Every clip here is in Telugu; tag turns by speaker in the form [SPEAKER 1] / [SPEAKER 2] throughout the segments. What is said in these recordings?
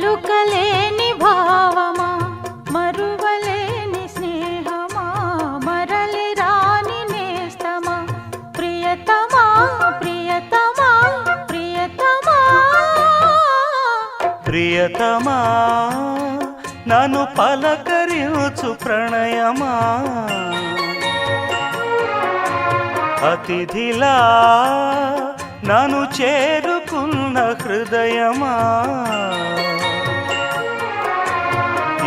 [SPEAKER 1] పలుకలేని భావమా మరువలేని స్నేహమా మరలి రాని నేస్తమా ప్రియతమా ప్రియతమా ప్రియతమా
[SPEAKER 2] ప్రియతమా నన్ను పలకరించు ప్రణయమా అతిథిలా నన్ను చేరుకున్న హృదయమా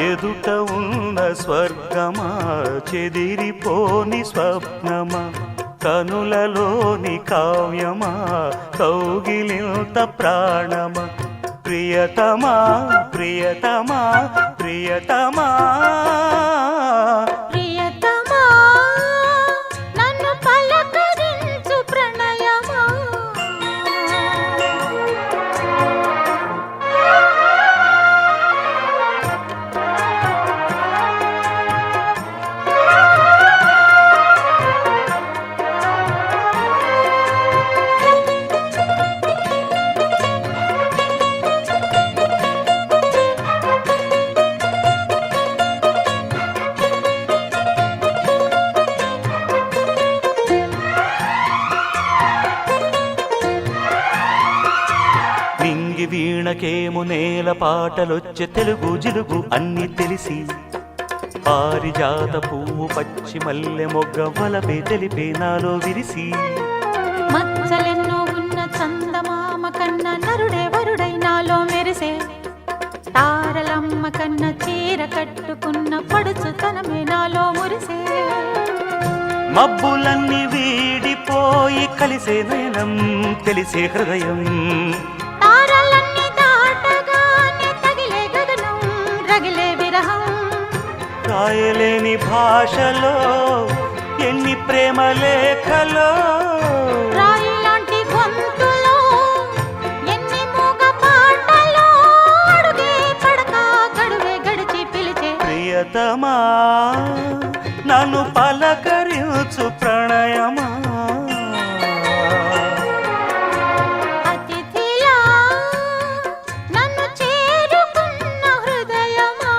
[SPEAKER 2] ఎదుట ఉన్న స్వర్గమా చెదిరిపోని స్వప్నమా కనులలోని కావ్యమా కౌగిలింత ప్రాణమా ప్రియతమా ప్రియతమా ప్రియతమా
[SPEAKER 1] ప్రియతమా నన్ను పలకరించు ప్రణయమా
[SPEAKER 2] నింగి వీణకేము నేల పాటలొచ్చే తెలుగు జిలుగు అన్ని తెలిసి పారిజాత పువ్వు పచ్చి మల్లె మొగ్గ వలపే తెలిపే నాలో విరిసి
[SPEAKER 1] మచ్చలెన్నో ఉన్న చందమామ కన్న నరుడే వరుడై నాలో మెరిసే తారలమ్మ కన్న చీర కట్టుకున్న పడుచుతనమే నాలో మురిసే
[SPEAKER 2] మబ్బులన్నీ వీడిపోయి కలిసే నయనం తెలిసే హృదయం
[SPEAKER 1] తారలన్నీ దాటగానే తగిలే గగనం రగిలే విరహం
[SPEAKER 2] రాయలేని భాషలో ఎన్ని ప్రేమ లేఖలో
[SPEAKER 1] రాయిలాంటి గొంతులో ఎన్ని మూగ పాటలో అడుగే పడక గడువే గడిచి పిలిచే
[SPEAKER 2] ప్రియతమా నన్ను పలకరించు ప్రణయమా
[SPEAKER 1] అతిథిలా నన్ను చేరుకున్న హృదయమా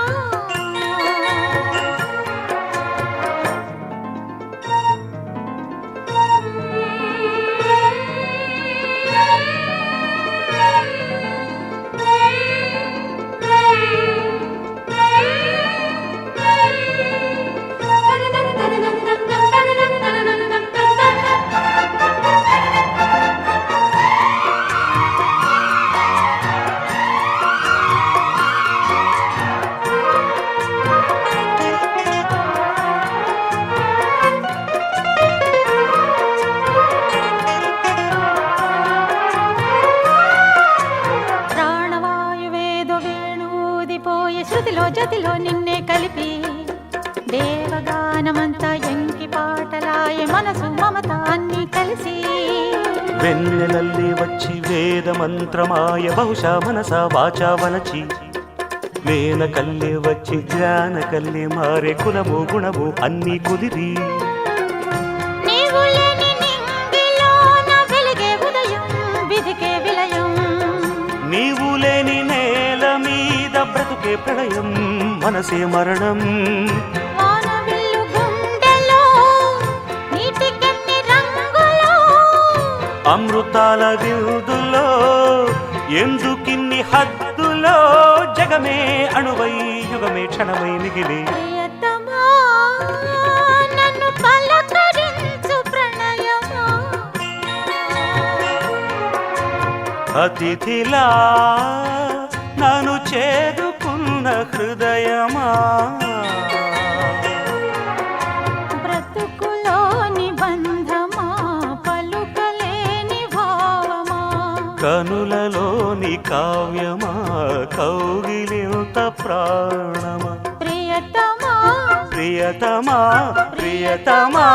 [SPEAKER 1] ప్రాణవాయువేదో వేణూదిపోయే శృతిలో జతిలో నిన్నే కలిపి దేవగానమంతా ఎంకి పాటలాయే మనసు మమత అన్ని కలిసి
[SPEAKER 2] వెన్నెలల్లి వచ్చి వేద మంత్రమాయ బహుశా మనస వాచా వనచి వేన కల్లే వచ్చి జ్ఞాన కల్లే మారే కులము గుణము అన్ని కుదిరి
[SPEAKER 1] నీవు లేని నింగిలోన వెలిగే ఉదయం విధికే విలయం
[SPEAKER 2] నీవు లేని నేల మీద బ్రతుకే ప్రళయం మనసే మరణం
[SPEAKER 1] వానవిల్లు గుండెలో నీటికెన్ని రంగులో
[SPEAKER 2] అమృతాల విందులో ఎందుకిన్ని హద్దులో జగమే అణువై యుగమే క్షణమై మిగిలి
[SPEAKER 1] ప్రియతమా నన్ను పలకరించు ప్రణయమా
[SPEAKER 2] అతిథిలా నన్ను చేరుకున్న హృదయమా
[SPEAKER 1] బ్రతుకులోని బంధమా పలుకలేని భావమా
[SPEAKER 2] కనులలోని కావ్యమా కౌగిలింత ప్రాణమా
[SPEAKER 1] ప్రియతమా
[SPEAKER 2] ప్రియతమా ప్రియతమా